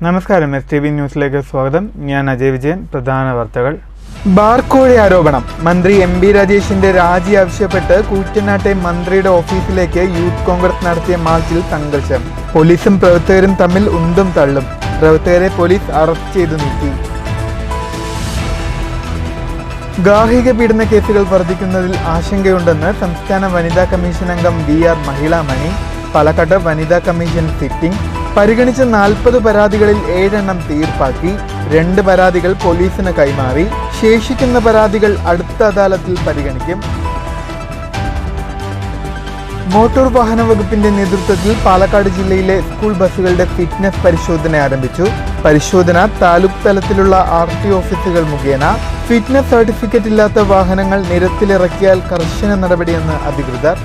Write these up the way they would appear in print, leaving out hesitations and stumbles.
നമസ്കാരം, STV ന്യൂസിലേക്ക് സ്വാഗതം. ഞാൻ അജയ് വിജയൻ. പ്രധാന വാർത്തകൾ. ബാർക്കോഴി ആരോപണം. മന്ത്രി MB രാജേഷിന്റെ രാജി ആവശ്യപ്പെട്ട് കൂറ്റനാട്ടെ മന്ത്രിയുടെ ഓഫീസിലേക്ക് യൂത്ത് കോൺഗ്രസ് നടത്തിയ മാർച്ചിൽ സംഘർഷം. പോലീസും പ്രവർത്തകരും തമ്മിൽ ഉന്തും തള്ളും. പ്രവർത്തകരെ പോലീസ് അറസ്റ്റ് ചെയ്തു നീക്കി. ഗാർഹിക പീഡന കേസുകൾ വർദ്ധിക്കുന്നതിൽ ആശങ്കയുണ്ടെന്ന് സംസ്ഥാന വനിതാ കമ്മീഷൻ അംഗം VR മഹിളാമണി. പാലക്കാട് വനിതാ കമ്മീഷൻ സിറ്റിംഗ് പരിഗണിച്ച 40 പരാതികളിൽ 7 എണ്ണം തീർപ്പാക്കി. 2 പരാതികൾ പോലീസിന് കൈമാറി. ശേഷിക്കുന്ന പരാതികൾ അടുത്ത അദാലത്തിൽ പരിഗണിക്കും. മോട്ടോർ വാഹന വകുപ്പിന്റെ നേതൃത്വത്തിൽ പാലക്കാട് ജില്ലയിലെ സ്കൂൾ ബസ്സുകളുടെ ഫിറ്റ്നസ് പരിശോധന ആരംഭിച്ചു. പരിശോധന താലൂക്ക് തലത്തിലുള്ള RTO ഓഫീസുകൾ മുഖേന. ഫിറ്റ്നസ് സർട്ടിഫിക്കറ്റ് ഇല്ലാത്ത വാഹനങ്ങൾ നിരത്തിലിറക്കിയാൽ കർശന നടപടിയെന്ന് അധികൃതർ.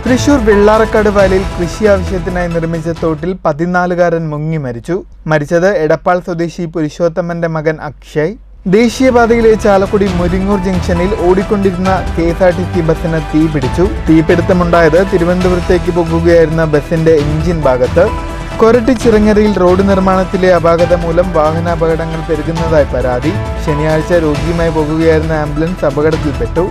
തൃശൂർ വെള്ളാറക്കാട് വയലിൽ കൃഷി ആവശ്യത്തിനായി നിർമ്മിച്ച തോട്ടിൽ 14കാരൻ മുങ്ങി മരിച്ചു. മരിച്ചത് എടപ്പാൾ സ്വദേശി പുരുഷോത്തമന്റെ മകൻ അക്ഷയ്. ദേശീയപാതയിലെ ചാലക്കുടി മുരിങ്ങൂർ ജംഗ്ഷനിൽ ഓടിക്കൊണ്ടിരുന്ന KSRTC ബസ്സിന് തീ പിടിച്ചു. തീപിടുത്തമുണ്ടായത് തിരുവനന്തപുരത്തേക്ക് പോകുകയായിരുന്ന ബസിന്റെ എഞ്ചിൻ ഭാഗത്ത്. കൊരട്ടി ചിറങ്ങരയിൽ റോഡ് നിർമ്മാണത്തിലെ അപാകത മൂലം വാഹനാപകടങ്ങൾ പെരുകുന്നതായി പരാതി. ശനിയാഴ്ച രോഗിയുമായി പോകുകയായിരുന്ന ആംബുലൻസ് അപകടത്തിൽപ്പെട്ടു.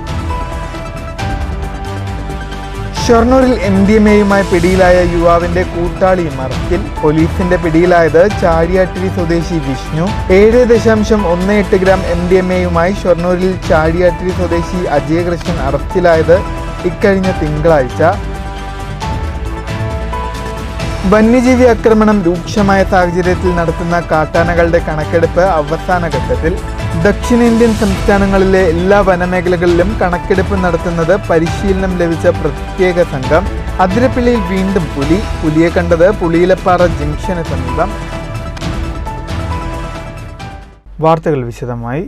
ഷൊർണൂരിൽ MDMAയുമായി പിടിയിലായ യുവാവിന്റെ കൂട്ടാളിയും അറസ്റ്റിൽ. പോലീസിന്റെ പിടിയിലായത് ചാഴിയാട്ടിരി സ്വദേശി വിഷ്ണു. 7.18 ഗ്രാം MDMAയുമായി ഷൊർണൂരിൽ ചാഴിയാട്ടിരി സ്വദേശി അജയകൃഷ്ണൻ അറസ്റ്റിലായത് ഇക്കഴിഞ്ഞ തിങ്കളാഴ്ച. വന്യജീവി ആക്രമണം രൂക്ഷമായ സാഹചര്യത്തിൽ നടത്തുന്ന കാട്ടാനകളുടെ കണക്കെടുപ്പ് അവസാന ഘട്ടത്തിൽ. ദക്ഷിണേന്ത്യൻ സംസ്ഥാനങ്ങളിലെ എല്ലാ വനമേഖലകളിലും കണക്കെടുപ്പ് നടത്തുന്നത് പരിശീലനം ലഭിച്ച പ്രത്യേക സംഘം. അതിരപ്പിള്ളിയിൽ വീണ്ടും പുലിയെ കണ്ടത് പുളിയിലപ്പാറ ജംഗ്ഷന് സമീപം. വാർത്തകൾ വിശദമായി.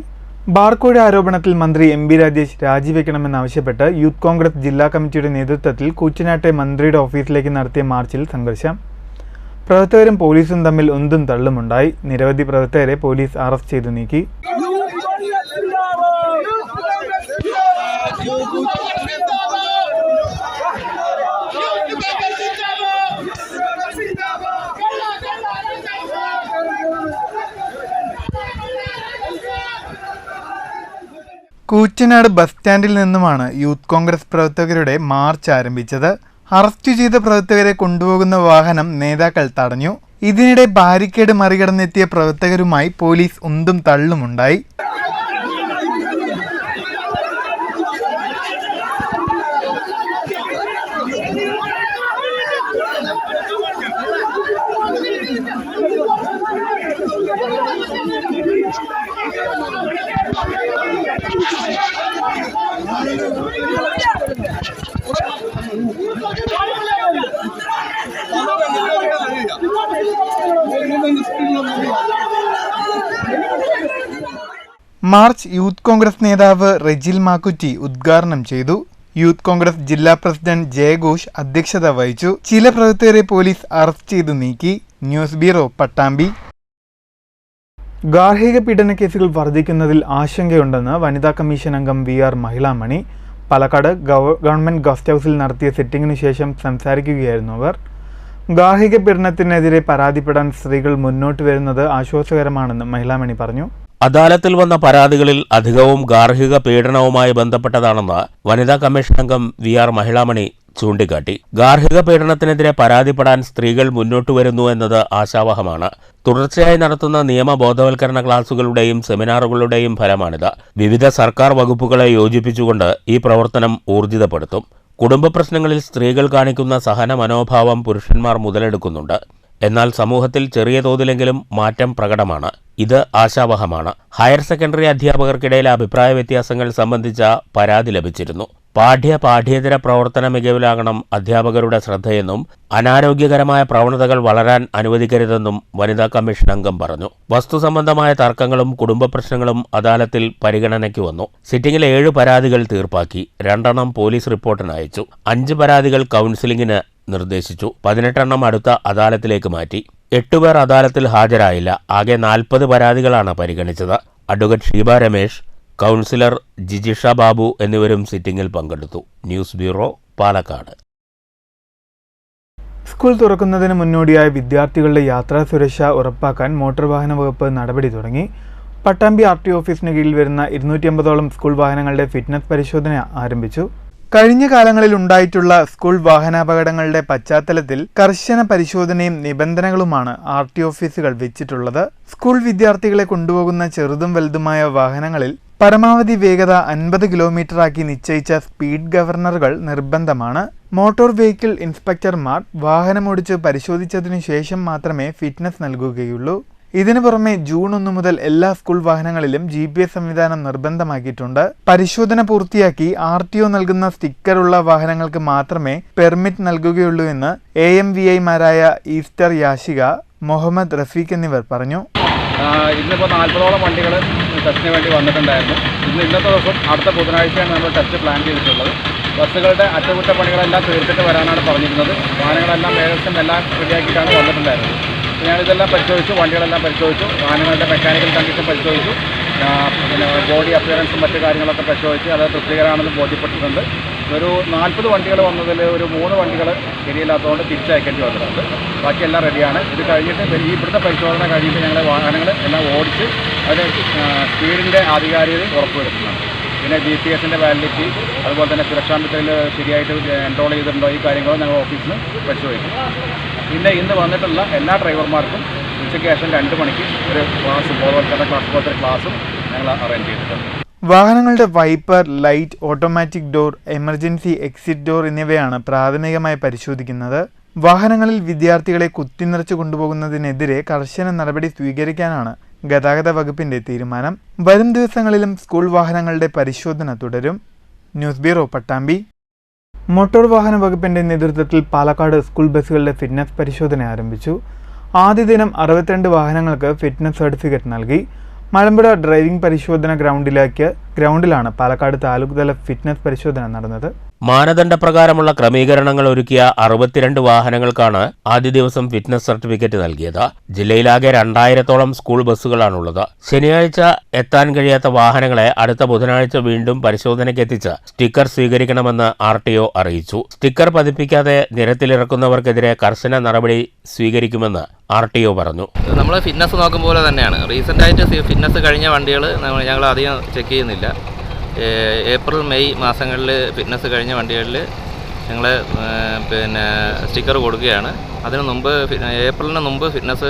ബാർക്കോഴി ആരോപണത്തിൽ മന്ത്രി MB രാജേഷ് രാജിവെക്കണമെന്നാവശ്യപ്പെട്ട് യൂത്ത് കോൺഗ്രസ് ജില്ലാ കമ്മിറ്റിയുടെ നേതൃത്വത്തിൽ കൂറ്റനാട്ടെ മന്ത്രിയുടെ ഓഫീസിലേക്ക് നടത്തിയ മാർച്ചിൽ സംഘർഷം. പ്രവർത്തകരും പോലീസും തമ്മിൽ ഉന്തും തള്ളുമുണ്ടായി. നിരവധി പ്രവർത്തകരെ പോലീസ് അറസ്റ്റ് ചെയ്തു നീക്കി. കൂറ്റനാട് ബസ് സ്റ്റാൻഡിൽ നിന്നുമാണ് യൂത്ത് കോൺഗ്രസ് പ്രവർത്തകരുടെ മാർച്ച് ആരംഭിച്ചത്. അറസ്റ്റ് ചെയ്ത പ്രവർത്തകരെ കൊണ്ടുപോകുന്ന വാഹനം നേതാക്കൾ തടഞ്ഞു. ഇതിനിടെ ബാരിക്കേഡ് മറികടന്നെത്തിയ പ്രവർത്തകരുമായി പോലീസ് ഉന്തും തള്ളുമുണ്ടായി. മാർച്ച് യൂത്ത് കോൺഗ്രസ് നേതാവ് റെജിൽ മാക്കുറ്റി ഉദ്ഘാടനം ചെയ്തു. യൂത്ത് കോൺഗ്രസ് ജില്ലാ പ്രസിഡന്റ് ജയഘോഷ് അധ്യക്ഷത വഹിച്ചു. ചില പ്രവർത്തകരെ പോലീസ് അറസ്റ്റ് ചെയ്തു നീക്കി. News bureau, Pattambi. ഗാർഹിക പീഡന കേസുകൾ വർദ്ധിക്കുന്നതിൽ ആശങ്കയുണ്ടെന്ന് വനിതാ കമ്മീഷൻ അംഗം VR Mahilamani. Palakkad government guest ഹൗസിൽ നടത്തിയ സിറ്റിംഗിനു ശേഷം സംസാരിക്കുകയായിരുന്നു അവർ. ഗാർഹിക പീഡനത്തിനെതിരെ പരാതിപ്പെടാൻ സ്ത്രീകൾ മുന്നോട്ട് വരുന്നത് ആശ്വാസകരമാണെന്ന് മഹിളാമണി പറഞ്ഞു. അദാലത്തിൽ വന്ന പരാതികളിൽ അധികവും ഗാർഹിക പീഡനവുമായി ബന്ധപ്പെട്ടതാണെന്ന് വനിതാ കമ്മീഷൻ അംഗം VR മഹിളാമണി ചൂണ്ടിക്കാട്ടി. ഗാർഹിക പീഡനത്തിനെതിരെ പരാതിപ്പെടാൻ സ്ത്രീകൾ മുന്നോട്ടു വരുന്നു എന്നത് ആശാവഹമാണ്. തുടർച്ചയായി നടത്തുന്ന നിയമബോധവൽക്കരണ ക്ലാസുകളുടെയും സെമിനാറുകളുടെയും ഫലമാണിത്. വിവിധ സർക്കാർ വകുപ്പുകളെ യോജിപ്പിച്ചുകൊണ്ട് ഈ പ്രവർത്തനം ഊർജിതപ്പെടുത്തും. കുടുംബ പ്രശ്നങ്ങളിൽ സ്ത്രീകൾ കാണിക്കുന്ന സഹന മനോഭാവം പുരുഷന്മാർ മുതലെടുക്കുന്നുണ്ട്. എന്നാൽ സമൂഹത്തിൽ ചെറിയ തോതിലെങ്കിലും മാറ്റം പ്രകടമാണ്. ഇത് ആശാവഹമാണ്. ഹയർ സെക്കൻഡറി അധ്യാപകർക്കിടയിലെ അഭിപ്രായ വ്യത്യാസങ്ങൾ സംബന്ധിച്ച പരാതി ലഭിച്ചിരുന്നു. പാഠ്യേതര പ്രവർത്തന മികവിലാകണം അധ്യാപകരുടെ ശ്രദ്ധയെന്നും അനാരോഗ്യകരമായ പ്രവണതകൾ വളരാൻ അനുവദിക്കരുതെന്നും വനിതാ കമ്മീഷൻ അംഗം പറഞ്ഞു. വസ്തുസംബന്ധമായ തർക്കങ്ങളും കുടുംബ പ്രശ്നങ്ങളും അദാലത്തിൽ പരിഗണനയ്ക്ക് വന്നു. സിറ്റിംഗിൽ 7 പരാതികൾ തീർപ്പാക്കി. 2 എണ്ണം പോലീസ് റിപ്പോർട്ടിന് അയച്ചു. 5 പരാതികൾ കൗൺസിലിംഗിന് നിർദ്ദേശിച്ചു. 18 എണ്ണം അടുത്ത അദാലത്തിലേക്ക് മാറ്റി. 8 പേർ അദാലത്തിൽ ഹാജരായില്ല. ആകെ 40 പരാതികളാണ് പരിഗണിച്ചത്. അഡ്വക്കേറ്റ് ഷീബ രമേശ്, കൗൺസിലർ ജിജിഷ ബാബു എന്നിവരും സിറ്റിംഗിൽ പങ്കെടുത്തു. News bureau, Palakkad. സ്കൂൾ തുറക്കുന്നതിന് മുന്നോടിയായി വിദ്യാർത്ഥികളുടെ യാത്രാ സുരക്ഷ ഉറപ്പാക്കാൻ മോട്ടോർ വാഹന വകുപ്പ് നടപടി തുടങ്ങി. പട്ടാമ്പി RTO ഓഫീസിന് കീഴിൽ വരുന്ന 250ഓളം സ്കൂൾ വാഹനങ്ങളുടെ ഫിറ്റ്നസ് പരിശോധന ആരംഭിച്ചു. കഴിഞ്ഞ കാലങ്ങളിൽ ഉണ്ടായിട്ടുള്ള സ്കൂൾ വാഹനാപകടങ്ങളുടെ പശ്ചാത്തലത്തിൽ കർശന പരിശോധനയും നിബന്ധനകളുമാണ് RTO ഓഫീസുകൾ വെച്ചിട്ടുള്ളത്. സ്കൂൾ വിദ്യാർത്ഥികളെ കൊണ്ടുപോകുന്ന ചെറുതും വലുതുമായ വാഹനങ്ങളിൽ പരമാവധി വേഗത 50 കിലോമീറ്ററാക്കി നിശ്ചയിച്ച സ്പീഡ് ഗവർണറുകൾ നിർബന്ധമാണ്. മോട്ടോർ വെഹിക്കിൾ ഇൻസ്പെക്ടർമാർ വാഹനമോടിച്ച് പരിശോധിച്ചതിനു ശേഷം മാത്രമേ ഫിറ്റ്നസ് നൽകുകയുള്ളൂ. ഇതിനു പുറമെ ജൂൺ 1 മുതൽ എല്ലാ സ്കൂൾ വാഹനങ്ങളിലും GPS സംവിധാനം നിർബന്ധമാക്കിയിട്ടുണ്ട്. പരിശോധന പൂർത്തിയാക്കി RTO നൽകുന്ന സ്റ്റിക്കറുള്ള വാഹനങ്ങൾക്ക് മാത്രമേ പെർമിറ്റ് നൽകുകയുള്ളൂ എന്ന് AMVI-മാരായ ഈസ്റ്റർ യാഷിക, മുഹമ്മദ് റഫീഖ് എന്നിവർ പറഞ്ഞു. ഇന്നിപ്പോൾ 40ഓളം വണ്ടികൾ ടെസ്റ്റിന് വേണ്ടി വന്നിട്ടുണ്ടായിരുന്നു. ഇന്നത്തെ ദിവസം അടുത്ത ബുധനാഴ്ചയാണ് നമ്മൾ ടെസ്റ്റ് പ്ലാൻ ചെയ്തിട്ടുള്ളത്. ബസ്സുകളുടെ അറ്റകുറ്റപ്പണികളെല്ലാം തീർത്തിട്ട് വരാനാണ് പറഞ്ഞിരുന്നത്. വാഹനങ്ങളെല്ലാം ഏകദേശം എല്ലാം റെഡിയാക്കിയിട്ടാണ് വന്നിട്ടുണ്ടായിരുന്നത്. ഞാനിതെല്ലാം പരിശോധിച്ചു, വണ്ടികളെല്ലാം പരിശോധിച്ചു, വാഹനങ്ങളുടെ മെക്കാനിക്കൽ കണ്ടീഷൻ പരിശോധിച്ചു, പിന്നെ ബോഡി അപ്പിയറൻസും മറ്റു കാര്യങ്ങളൊക്കെ പരിശോധിച്ച് അത് തൃപ്തികരമാണെന്ന് ബോധ്യപ്പെട്ടിട്ടുണ്ട്. ഒരു 40 വണ്ടികൾ വന്നതിൽ ഒരു 3 വണ്ടികൾ ശരിയില്ലാത്തതുകൊണ്ട് തിരിച്ചയക്കേണ്ടി വന്നിട്ടുണ്ട്. ബാക്കിയെല്ലാം റെഡിയാണ്. ഇത് കഴിഞ്ഞിട്ട് ഇവിടുത്തെ പരിശോധന കഴിഞ്ഞിട്ട് ഞങ്ങളുടെ വാഹനങ്ങൾ എല്ലാം ഓടിച്ച് അത് സ്പീഡിൻ്റെ ആധികാരികത ഉറപ്പുവരുത്തുന്നുണ്ട്. പിന്നെ GPS-ൻ്റെ വാലിഡിറ്റി, അതുപോലെ തന്നെ സുരക്ഷാ മിത്രയിൽ ശരിയായിട്ട് എൻറോൾ ചെയ്തിട്ടുണ്ടോ, ഈ കാര്യങ്ങളും ഞങ്ങൾ ഓഫീസിൽ നിന്ന് പരിശോധിക്കും. പിന്നെ ഇന്ന് വന്നിട്ടുള്ള എല്ലാ ഡ്രൈവർമാർക്കും ഉച്ചയ്ക്ക് ശേഷം 2 മണിക്ക് ഒരു ക്ലാസ്, ബോധവൽക്കരണ ക്ലാസ് പോലത്തെ ക്ലാസ്സും ഞങ്ങൾ അറേഞ്ച് ചെയ്തിട്ടുണ്ട്. വാഹനങ്ങളുടെ wiper, light, automatic door, emergency exit door എന്നിവയാണ് പ്രാഥമികമായി പരിശോധിക്കുന്നത്. വാഹനങ്ങളിൽ വിദ്യാർത്ഥികളെ കുത്തിനിറച്ചു കൊണ്ടുപോകുന്നതിനെതിരെ കർശന നടപടി സ്വീകരിക്കാനാണ് ഗതാഗത വകുപ്പിന്റെ തീരുമാനം. വരും ദിവസങ്ങളിലും സ്കൂൾ വാഹനങ്ങളുടെ പരിശോധന തുടരും. News bureau, Pattambi. മോട്ടോർ വാഹന വകുപ്പിന്റെ നേതൃത്വത്തിൽ പാലക്കാട് സ്കൂൾ ബസ്സുകളുടെ ഫിറ്റ്നസ് പരിശോധന ആരംഭിച്ചു. ആദ്യ ദിനം 62 വാഹനങ്ങൾക്ക് ഫിറ്റ്നസ് സർട്ടിഫിക്കറ്റ് നൽകി. മലമ്പുഴ ഡ്രൈവിംഗ് പരിശോധന ഗ്രൗണ്ടിലാണ് പാലക്കാട് താലൂക്ക് തല ഫിറ്റ്നസ് പരിശോധന നടന്നത്. മാനദണ്ഡപ്രകാരമുള്ള ക്രമീകരണങ്ങൾ ഒരുക്കിയ 62 വാഹനങ്ങൾക്കാണ് ആദ്യ ദിവസം ഫിറ്റ്നസ് സർട്ടിഫിക്കറ്റ് നൽകിയത്. ജില്ലയിലാകെ 2000ഓളം സ്കൂൾ ബസ്സുകളാണുള്ളത്. ശനിയാഴ്ച എത്താൻ കഴിയാത്ത വാഹനങ്ങളെ അടുത്ത ബുധനാഴ്ച വീണ്ടും പരിശോധനയ്ക്കെത്തിച്ച് സ്റ്റിക്കർ സ്വീകരിക്കണമെന്ന് RTO അറിയിച്ചു. സ്റ്റിക്കർ പതിപ്പിക്കാതെ നിരത്തിലിറക്കുന്നവർക്കെതിരെ കർശന നടപടി സ്വീകരിക്കുമെന്ന് RTO പറഞ്ഞു. നമ്മൾ ഫിറ്റ്നസ് നോക്കും പോലെ തന്നെയാണ്. റീസെൻ്റായിട്ട് ഫിറ്റ്നസ് കഴിഞ്ഞ വണ്ടികൾ ഞങ്ങൾ അധികം ചെക്ക് ചെയ്യുന്നില്ല. ഏപ്രിൽ മെയ് മാസങ്ങളിൽ ഫിറ്റ്നസ് കഴിഞ്ഞ വണ്ടികളിൽ ഞങ്ങൾ പിന്നെ സ്റ്റിക്കർ കൊടുക്കുകയാണ്. അതിന് മുമ്പ് ഏപ്രിലിന് മുമ്പ് ഫിറ്റ്നസ്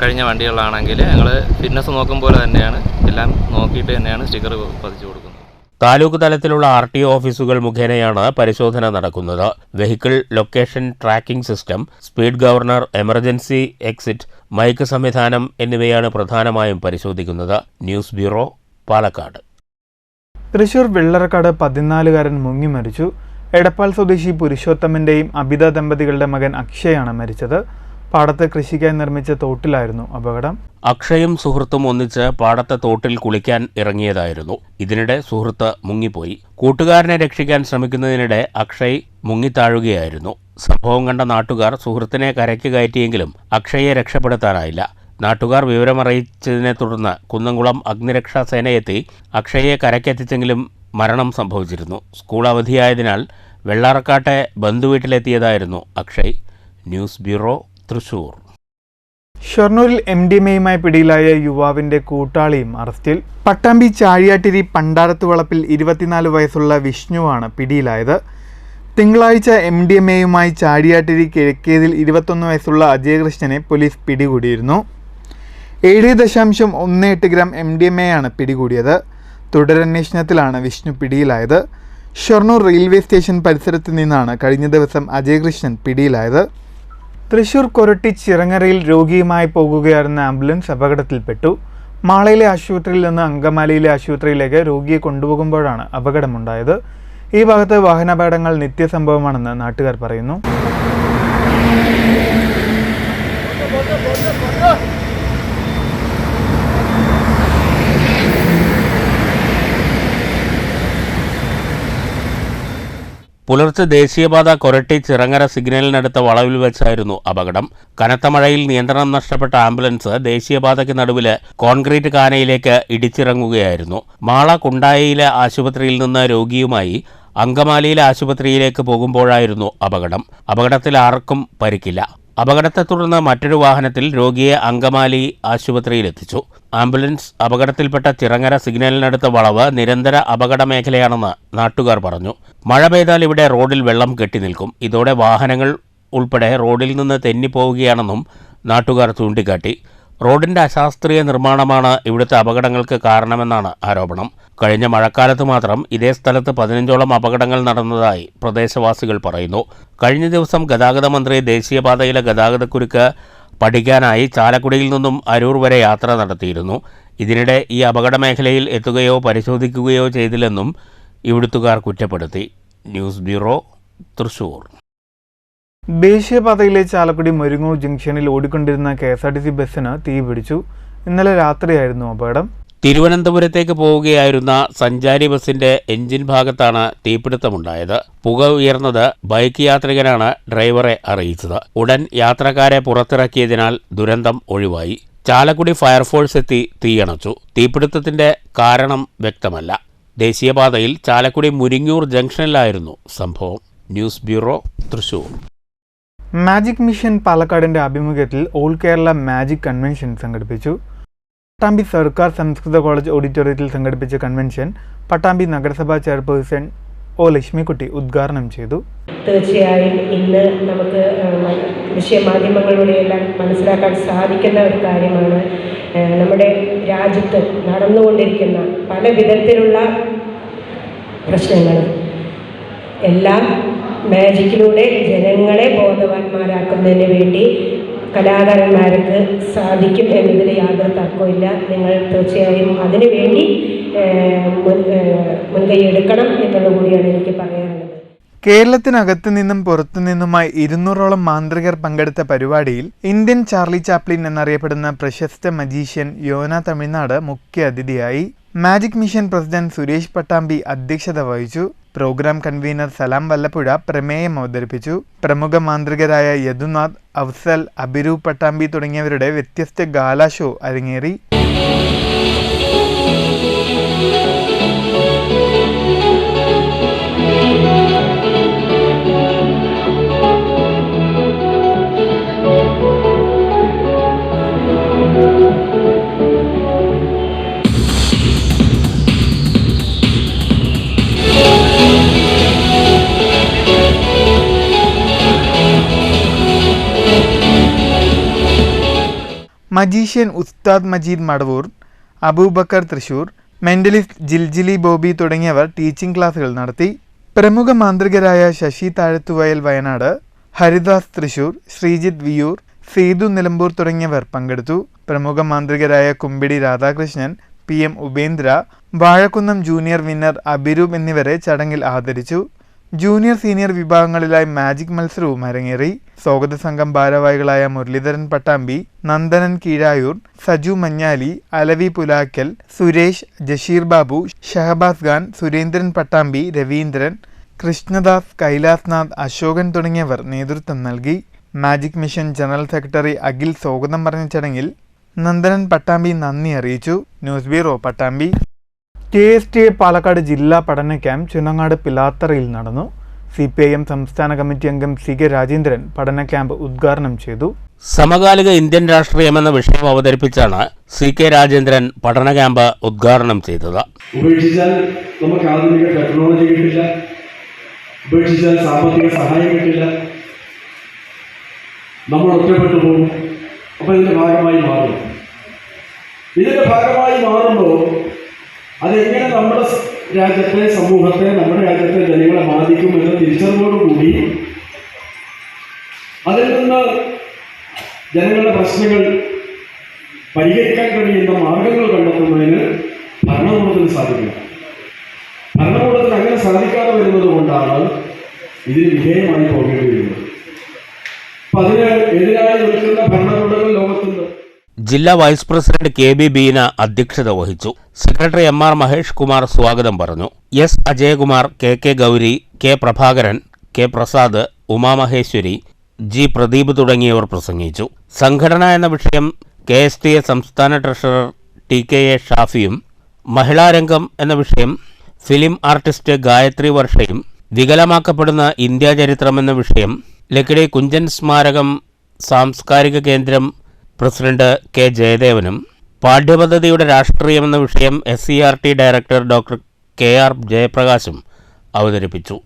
കഴിഞ്ഞ വണ്ടികളാണെങ്കിൽ ഞങ്ങൾ ഫിറ്റ്നസ് നോക്കും പോലെ തന്നെയാണ്, എല്ലാം നോക്കിയിട്ട് തന്നെയാണ് സ്റ്റിക്കർ പതിച്ചു കൊടുക്കുന്നത്. താലൂക്ക് തലത്തിലുള്ള RTO ഓഫീസുകൾ മുഖേനയാണ് പരിശോധന നടക്കുന്നത്. Vehicle location tracking system, speed governor, emergency exit, mic സംവിധാനം എന്നിവയാണ് പ്രധാനമായും പരിശോധിക്കുന്നത്. News bureau, Palakkad. തൃശൂർ വെള്ളറക്കാട് 14-കാരൻ മുങ്ങി മരിച്ചു. എടപ്പാൾ സ്വദേശി പുരുഷോത്തമന്റെയും അബിത ദമ്പതികളുടെ മകൻ അക്ഷയാണ് മരിച്ചത്. പാടത്ത് കൃഷിക്കായി നിർമ്മിച്ച തോട്ടിലായിരുന്നു അപകടം. അക്ഷയും സുഹൃത്തും ഒന്നിച്ച് പാടത്തെ തോട്ടിൽ കുളിക്കാൻ ഇറങ്ങിയതായിരുന്നു. ഇതിനിടെ സുഹൃത്ത് മുങ്ങിപ്പോയി. കൂട്ടുകാരനെ രക്ഷിക്കാൻ ശ്രമിക്കുന്നതിനിടെ അക്ഷയ് മുങ്ങിത്താഴുകയായിരുന്നു. സംഭവം കണ്ട നാട്ടുകാർ സുഹൃത്തിനെ കരയ്ക്ക് കയറ്റിയെങ്കിലും അക്ഷയെ രക്ഷപ്പെടുത്താനായില്ല. നാട്ടുകാർ വിവരമറിയിച്ചതിനെ തുടർന്ന് കുന്നംകുളം അഗ്നിരക്ഷാ സേനയെത്തി അക്ഷയെ കരയ്ക്കെത്തിച്ചെങ്കിലും മരണം സംഭവിച്ചിരുന്നു. സ്കൂൾ അവധിയായതിനാൽ വെള്ളാറക്കാട്ടെ ബന്ധുവീട്ടിലെത്തിയതായിരുന്നു അക്ഷയ്. News bureau, Thrissur. ഷൊർണൂരിൽ MDMA-യുമായി പിടിയിലായ യുവാവിന്റെ കൂട്ടാളിയും അറസ്റ്റിൽ. പട്ടാമ്പി ചാഴിയാട്ടിരി പണ്ടാരത്തുവളപ്പിൽ 24 വയസ്സുള്ള വിഷ്ണുവാണ് പിടിയിലായത്. തിങ്കളാഴ്ച MDMA-യുമായി ചാഴിയാട്ടിരി കിഴക്കേതിൽ 21 വയസ്സുള്ള അജയകൃഷ്ണനെ പോലീസ് പിടികൂടിയിരുന്നു. 7.18 ഗ്രാം MDMA-യാണ് പിടികൂടിയത്. തുടരന്വേഷണത്തിലാണ് വിഷ്ണു പിടിയിലായത്. ഷൊർണൂർ റെയിൽവേ സ്റ്റേഷൻ പരിസരത്ത് നിന്നാണ് കഴിഞ്ഞ ദിവസം അജയകൃഷ്ണൻ പിടിയിലായത്. തൃശൂർ കൊരട്ടി ചിറങ്ങരയിൽ രോഗിയുമായി പോകുകയായിരുന്ന ആംബുലൻസ് അപകടത്തിൽപ്പെട്ടു. മാളയിലെ ആശുപത്രിയിൽ നിന്ന് അങ്കമാലിയിലെ ആശുപത്രിയിലേക്ക് രോഗിയെ കൊണ്ടുപോകുമ്പോഴാണ് അപകടമുണ്ടായത്. ഈ ഭാഗത്ത് വാഹനാപകടങ്ങൾ നിത്യസംഭവമാണെന്ന് നാട്ടുകാർ പറയുന്നു. പുലർച്ചെ ദേശീയപാത കൊരട്ടി ചിറങ്ങര സിഗ്നലിനടുത്ത വളവിൽ വെച്ചായിരുന്നു അപകടം. കനത്ത മഴയിൽ നിയന്ത്രണം നഷ്ടപ്പെട്ട ആംബുലൻസ് ദേശീയപാതയ്ക്ക് നടുവില് കോൺക്രീറ്റ് കാനയിലേക്ക് ഇടിച്ചിറങ്ങുകയായിരുന്നു. മാള കുണ്ടായിയിലെ ആശുപത്രിയിൽ നിന്ന് രോഗിയുമായി അങ്കമാലിയിലെ ആശുപത്രിയിലേക്ക് പോകുമ്പോഴായിരുന്നു അപകടം. അപകടത്തിൽ ആർക്കും പരിക്കില്ല. അപകടത്തെ തുടർന്ന് മറ്റൊരു വാഹനത്തിൽ രോഗിയെ അങ്കമാലി ആശുപത്രിയിലെത്തിച്ചു. ആംബുലൻസ് അപകടത്തിൽപ്പെട്ട ചിറങ്ങര സിഗ്നലിനടുത്ത വളവ് നിരന്തര അപകട മേഖലയാണെന്ന് നാട്ടുകാർ പറഞ്ഞു. മഴ പെയ്താൽ ഇവിടെ റോഡിൽ വെള്ളം കെട്ടിനിൽക്കും. ഇതോടെ വാഹനങ്ങൾ ഉൾപ്പെടെ റോഡിൽ നിന്ന് തെന്നിപ്പോവുകയാണെന്നും നാട്ടുകാർ ചൂണ്ടിക്കാട്ടി. റോഡിന്റെ അശാസ്ത്രീയ നിർമ്മാണമാണ് ഇവിടുത്തെ അപകടങ്ങൾക്ക് കാരണമെന്നാണ് ആരോപണം. കഴിഞ്ഞ മഴക്കാലത്ത് മാത്രം ഇതേ സ്ഥലത്ത് 15ഓളം അപകടങ്ങൾ നടന്നതായി പ്രദേശവാസികൾ പറയുന്നു. കഴിഞ്ഞ ദിവസം ഗതാഗത മന്ത്രി ദേശീയപാതയിലെ ഗതാഗതക്കുരുക്ക് പഠിക്കാനായി ചാലക്കുടിയിൽ നിന്നും അരൂർ വരെ യാത്ര നടത്തിയിരുന്നു. ഇതിനിടെ ഈ അപകട മേഖലയിൽ എത്തുകയോ പരിശോധിക്കുകയോ ചെയ്തില്ലെന്നും ഇവിടുത്തുകാർ കുറ്റപ്പെടുത്തി. News bureau, Thrissur. ദേശീയപാതയിലെ ചാലക്കുടി മുരിങ്ങൂർ ജംഗ്ഷനിൽ ഓടിക്കൊണ്ടിരുന്ന KSRTC ബസ്സിന് തീപിടിച്ചു. ഇന്നലെ രാത്രിയായിരുന്നു അപകടം. തിരുവനന്തപുരത്തേക്ക് പോവുകയായിരുന്ന സഞ്ചാരി ബസിന്റെ എഞ്ചിൻ ഭാഗത്താണ് തീപിടുത്തമുണ്ടായത്. പുക ഉയർന്നത് ബൈക്ക് യാത്രികനാണ് ഡ്രൈവറെ അറിയിച്ചത്. ഉടൻ യാത്രക്കാരെ പുറത്തിറക്കിയതിനാൽ ദുരന്തം ഒഴിവായി. ചാലക്കുടി ഫയർഫോഴ്സ് എത്തി തീയണച്ചു. തീപിടുത്തത്തിന്റെ കാരണം വ്യക്തമല്ല. ദേശീയപാതയിൽ ചാലക്കുടി മുരിങ്ങൂർ ജംഗ്ഷനിലായിരുന്നു സംഭവം. News bureau, Thrissur. Magic mission പാലക്കാടിന്റെ ആഭിമുഖ്യത്തിൽ ഓൾ കേരള മാജിക് കൺവെൻഷൻ സംഘടിപ്പിച്ചു. പട്ടാമ്പി സർക്കാർ സംസ്കൃത കോളേജ് ഓഡിറ്റോറിയത്തിൽ സംഘടിപ്പിച്ച കൺവെൻഷൻ പട്ടാമ്പി നഗരസഭാ ചെയർപേഴ്സൺ ഒ ലക്ഷ്മിക്കുട്ടി ഉദ്ഘാടനം ചെയ്തു. തീർച്ചയായും ഇന്ന് നമുക്ക് ദൃശ്യമാധ്യമങ്ങളിലൂടെയെല്ലാം മനസ്സിലാക്കാൻ സാധിക്കുന്ന ഒരു കാര്യമാണ് നമ്മുടെ രാജ്യത്ത് നടന്നുകൊണ്ടിരിക്കുന്ന പല വിധത്തിലുള്ള പ്രശ്നങ്ങളും എല്ലാം മാജിക്കിലൂടെ ജനങ്ങളെ ബോധവാന്മാരാക്കുന്നതിന് വേണ്ടി കലാകാരന്മാർക്ക് സാധിക്കും എന്നതിൽ യാതൊരു തർക്കമില്ല. നിങ്ങൾ തീർച്ചയായും അതിനു വേണ്ടി മുൻകൈ എടുക്കണം എന്നുള്ളത് കൂടിയാണ് എനിക്ക് പറയാനുള്ളത്. കേരളത്തിനകത്തു നിന്നും പുറത്തുനിന്നുമായി 200ഓളം മാന്ത്രികർ പങ്കെടുത്ത പരിപാടിയിൽ ഇന്ത്യൻ ചാർലി ചാപ്ലിൻ എന്നറിയപ്പെടുന്ന പ്രശസ്ത മജീഷ്യൻ യോന തമിഴ്നാട് മുഖ്യ അതിഥിയായി. Magic mission president Suresh Pattambi അധ്യക്ഷത വഹിച്ചു. പ്രോഗ്രാം കൺവീനർ സലാം വല്ലപ്പുഴ പ്രമേയം അവതരിപ്പിച്ചു. പ്രമുഖ മാന്ത്രികരായ യദുനാഥ്, അഫ്സൽ, അഭിരൂപ് പട്ടാമ്പി തുടങ്ങിയവരുടെ വ്യത്യസ്ത ഗാലാ ഷോ അരങ്ങേറി. മജീഷ്യൻ ഉസ്താദ് മജീദ് മടവൂർ, അബൂബക്കർ തൃശൂർ, മെന്റലിസ്റ്റ് ജിൽജിലി ബോബി തുടങ്ങിയവർ ടീച്ചിംഗ് ക്ലാസുകൾ നടത്തി. പ്രമുഖ മാന്ത്രികരായ ശശി താഴത്തുവയൽ വയനാട്, ഹരിദാസ് തൃശൂർ, ശ്രീജിത്ത് വിയൂർ, സേതു നിലമ്പൂർ തുടങ്ങിയവർ പങ്കെടുത്തു. പ്രമുഖ മാന്ത്രികരായ Kumbidi Radhakrishnan, PM Upendra, Vazhakkunnam junior winner Abhiroop എന്നിവരെ ചടങ്ങിൽ ആദരിച്ചു. ജൂനിയർ സീനിയർ വിഭാഗങ്ങളിലായി മാജിക് മത്സരവും അരങ്ങേറി. സ്വാഗത സംഘം ഭാരവാഹികളായ മുരളീധരൻ പട്ടാമ്പി, നന്ദനൻ കീഴായൂർ, സജു മഞ്ഞാലി, അലവി പുലാക്കൽ, സുരേഷ്, ജഷീർ ബാബു, ഷഹബാസ് ഖാൻ, സുരേന്ദ്രൻ പട്ടാമ്പി, രവീന്ദ്രൻ, കൃഷ്ണദാസ്, കൈലാസ്നാഥ്, അശോകൻ തുടങ്ങിയവർ നേതൃത്വം നൽകി. Magic mission general secretary Akhil സ്വാഗതം പറഞ്ഞ ചടങ്ങിൽ നന്ദനൻ പട്ടാമ്പി നന്ദി അറിയിച്ചു. News bureau, Pattambi. KSTA Palakkad ജില്ലാ പഠന ക്യാമ്പ് ചുനങ്ങാട് പിലാത്തറയിൽ നടന്നു. CPIM സംസ്ഥാന കമ്മിറ്റി അംഗം CK രാജേന്ദ്രൻ പഠന ക്യാമ്പ് ഉദ്ഘാടനം ചെയ്തു. സമകാലിക ഇന്ത്യൻ രാഷ്ട്രീയമെന്ന വിഷയം അവതരിപ്പിച്ചാണ് CK രാജേന്ദ്രൻ പഠന ക്യാമ്പ് ഉദ്ഘാടനം ചെയ്തത്. ഉപേക്ഷിച്ചാൽ നമുക്ക് ആധുനിക ടെക്നോളജി കിട്ടില്ല, ഉപേക്ഷിച്ചാൽ സാമ്പത്തിക സഹായം കിട്ടില്ല, നമ്മൾ ഒറ്റപ്പെട്ടു പോകും. അപ്പോൾ ഇതിൻ്റെ ഭാഗമായി മാറും. ഇതിൻ്റെ ഭാഗമായി മാറുമ്പോൾ അതെങ്ങനെ നമ്മുടെ രാജ്യത്തെ, സമൂഹത്തെ, നമ്മുടെ രാജ്യത്തെ ജനങ്ങളെ ബാധിക്കും എന്ന തിരിച്ചറിവോടുകൂടി അതിൽ നിന്ന് ജനങ്ങളുടെ പ്രശ്നങ്ങൾ പരിഹരിക്കാൻ കഴിയുന്ന മാർഗങ്ങൾ കണ്ടെത്തുന്നതിന് ഭരണകൂടത്തിന് സാധിക്കില്ല. ഭരണകൂടത്തിന് അങ്ങനെ സാധിക്കാതെ വരുന്നത് കൊണ്ടാണ് ഇതിന് വിധേയമായി പോകേണ്ടി വരുന്നത്. അപ്പം അതിന് എതിരായി നിൽക്കുന്ന ഭരണകൂടങ്ങൾ ലോകത്തുണ്ട്. ജില്ലാ വൈസ് പ്രസിഡന്റ് KB ബീന അധ്യക്ഷത വഹിച്ചു. സെക്രട്ടറി MR മഹേഷ് കുമാർ സ്വാഗതം പറഞ്ഞു. S Ajayakumar, KK Gauri, K Prabhakaran, K Prasad, Umamaheswari, G Pradeep തുടങ്ങിയവർ പ്രസംഗിച്ചു. സംഘടന എന്ന വിഷയം KSTA സംസ്ഥാന ട്രഷറർ TKA ഷാഫിയും, മഹിളാരംഗം എന്ന വിഷയം ഫിലിം ആർട്ടിസ്റ്റ് ഗായത്രി വർഷയും വികലമാക്കപ്പെടുന്ന ഇന്ത്യാ ചരിത്രമെന്ന വിഷയം ലക്കിടി കുഞ്ചൻ സ്മാരകം സാംസ്കാരിക കേന്ദ്രം പ്രസിഡന്റ് കെ ജയദേവനും പാഠ്യപദ്ധതിയുടെ രാഷ്ട്രീയമെന്ന വിഷയം SCERT ഡയറക്ടർ ഡോക്ടർ KR ജയപ്രകാശും അവതരിപ്പിച്ചു.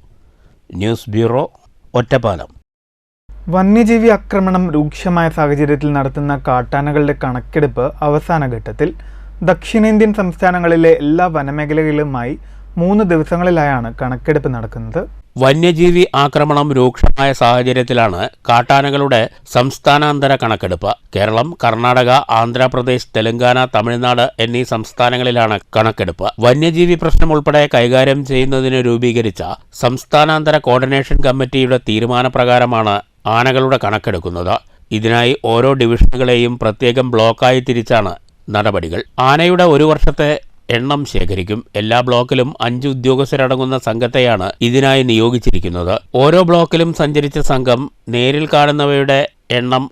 News bureau, Ottapalam. വന്യജീവി ആക്രമണം രൂക്ഷമായ സാഹചര്യത്തിൽ നടത്തുന്ന കാട്ടാനകളുടെ കണക്കെടുപ്പ് അവസാന ഘട്ടത്തിൽ. ദക്ഷിണേന്ത്യൻ സംസ്ഥാനങ്ങളിലെ എല്ലാ വനമേഖലകളിലുമായി 3 ദിവസങ്ങളിലായാണ് കണക്കെടുപ്പ് നടക്കുന്നത്. വന്യജീവി ആക്രമണം രൂക്ഷമായ സാഹചര്യത്തിലാണ് കാട്ടാനകളുടെ സംസ്ഥാനാന്തര കണക്കെടുപ്പ്. കേരളം, കർണാടക, ആന്ധ്രാപ്രദേശ്, തെലങ്കാന, തമിഴ്നാട് എന്നീ സംസ്ഥാനങ്ങളിലാണ് കണക്കെടുപ്പ്. വന്യജീവി പ്രശ്നം ഉൾപ്പെടെ കൈകാര്യം ചെയ്യുന്നതിന് രൂപീകരിച്ച സംസ്ഥാനാന്തര കോർഡിനേഷൻ കമ്മിറ്റിയുടെ തീരുമാനപ്രകാരമാണ് ആനകളുടെ കണക്കെടുക്കുന്നത്. ഇതിനായി ഓരോ ഡിവിഷനുകളെയും പ്രത്യേകം ബ്ലോക്കായി തിരിച്ചാണ് നടപടികൾ. ആനയുടെ ഒരു വർഷത്തെ എണ്ണം ശേഖരിക്കും. എല്ലാ ബ്ലോക്കിലും 5 ഉദ്യോഗസ്ഥരടങ്ങുന്ന സംഘത്തെയാണ് ഇതിനായി നിയോഗിച്ചിരിക്കുന്നത്. ഓരോ ബ്ലോക്കിലും സഞ്ചരിച്ച സംഘം നേരിൽ കാണുന്നവയുടെ എണ്ണം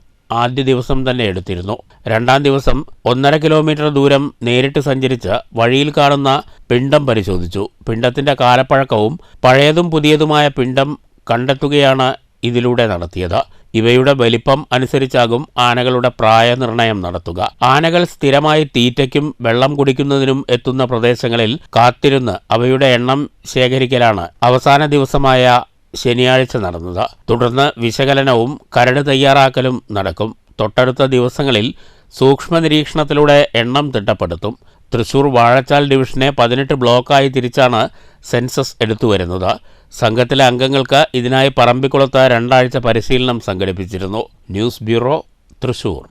ആദ്യ ദിവസം തന്നെ എടുത്തിരുന്നു. 2ാം ദിവസം 1.5 കിലോമീറ്റർ ദൂരം നേരിട്ട് സഞ്ചരിച്ച് വഴിയിൽ കാണുന്ന പിണ്ഡം പരിശോധിച്ചു. പിണ്ഡത്തിന്റെ കാലപ്പഴക്കവും പഴയതും പുതിയതുമായ പിണ്ഡം കണ്ടെത്തുകയാണ് ഇതിലൂടെ നടത്തിയത്. ഇവയുടെ വലിപ്പം അനുസരിച്ചാകും ആനകളുടെ പ്രായനിർണയം നടത്തുക. ആനകൾ സ്ഥിരമായി തീറ്റയ്ക്കും വെള്ളം കുടിക്കുന്നതിനും എത്തുന്ന പ്രദേശങ്ങളിൽ കാത്തിരുന്ന് അവയുടെ എണ്ണം ശേഖരിക്കലാണ് അവസാന ദിവസമായ ശനിയാഴ്ച നടന്നത്. തുടർന്ന് വിശകലനവും കരട് തയ്യാറാക്കലും നടക്കും. തൊട്ടടുത്ത ദിവസങ്ങളിൽ സൂക്ഷ്മ നിരീക്ഷണത്തിലൂടെ എണ്ണം തിട്ടപ്പെടുത്തും. തൃശൂർ വാഴച്ചാൽ ഡിവിഷനെ 18 ബ്ലോക്കായി തിരിച്ചാണ് സെൻസസ് എടുത്തുവരുന്നത്. സംഘത്തിലെ അംഗങ്ങൾക്ക് ഇതിനായി പറമ്പിക്കുളത്ത് 2 ആഴ്ച പരിശീലനം സംഘടിപ്പിച്ചിരുന്നു. News bureau, Thrissur.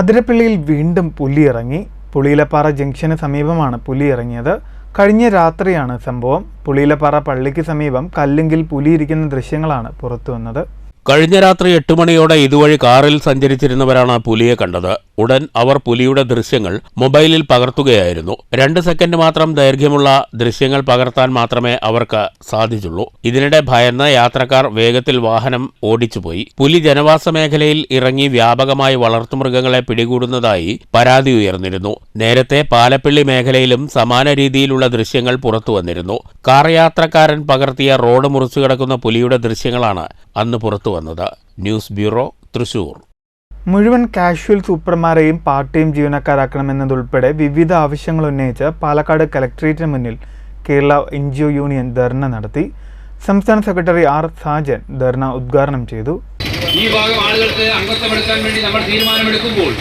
അതിരപ്പള്ളിയിൽ വീണ്ടും പുലി ഇറങ്ങി. പുളിയിലപ്പാറ ജംഗ്ഷന് സമീപമാണ് പുലി ഇറങ്ങിയത്. കഴിഞ്ഞ രാത്രിയാണ് സംഭവം. പുളിയിലപ്പാറ പള്ളിക്ക് സമീപം കല്ലിങ്കിൽ പുലി ഇരിക്കുന്ന ദൃശ്യങ്ങളാണ് പുറത്തുവന്നത്. കഴിഞ്ഞ രാത്രി 8 മണിയോടെ ഇതുവഴി കാറിൽ സഞ്ചരിച്ചിരുന്നവരാണ് പുലിയെ കണ്ടത്. ഉടൻ അവർ പുലിയുടെ ദൃശ്യങ്ങൾ മൊബൈലിൽ പകർത്തുകയായിരുന്നു. 2 സെക്കൻഡ് മാത്രം ദൈർഘ്യമുള്ള ദൃശ്യങ്ങൾ പകർത്താൻ മാത്രമേ അവർക്ക് സാധിച്ചുള്ളൂ. ഇതിനിടെ ഭയന്ന് യാത്രക്കാർ വേഗത്തിൽ വാഹനം ഓടിച്ചുപോയി. പുലി ജനവാസ മേഖലയിൽ ഇറങ്ങി വ്യാപകമായി വളർത്തുമൃഗങ്ങളെ പിടികൂടുന്നതായി പരാതി ഉയർന്നിരുന്നു. നേരത്തെ പാലപ്പിള്ളി മേഖലയിലും സമാന രീതിയിലുള്ള ദൃശ്യങ്ങൾ പുറത്തുവന്നിരുന്നു. കാർ യാത്രക്കാരൻ പകർത്തിയ റോഡ് മുറിച്ചു കിടക്കുന്ന പുലിയുടെ ദൃശ്യങ്ങളാണ് അന്ന് പുറത്തുവന്നത്. News bureau, Thrissur. മുഴുവൻ കാഷ്വൽ സൂപ്പർമാരെയും പാർട്ട് ടൈം ജീവനക്കാരാക്കണമെന്നതുൾപ്പെടെ വിവിധ ആവശ്യങ്ങൾ ഉന്നയിച്ച് പാലക്കാട് കലക്ട്രേറ്റിന് മുന്നിൽ കേരള NGO യൂണിയൻ ധർണ നടത്തി. സംസ്ഥാന സെക്രട്ടറി R സാജൻ ധർണ ഉദ്ഘാടനം ചെയ്തു. ഈ ഭാഗം ആളുകൾക്ക് അംഗത്വമെടുക്കാൻ വേണ്ടി നമ്മൾ തീരുമാനമെടുക്കുമ്പോൾ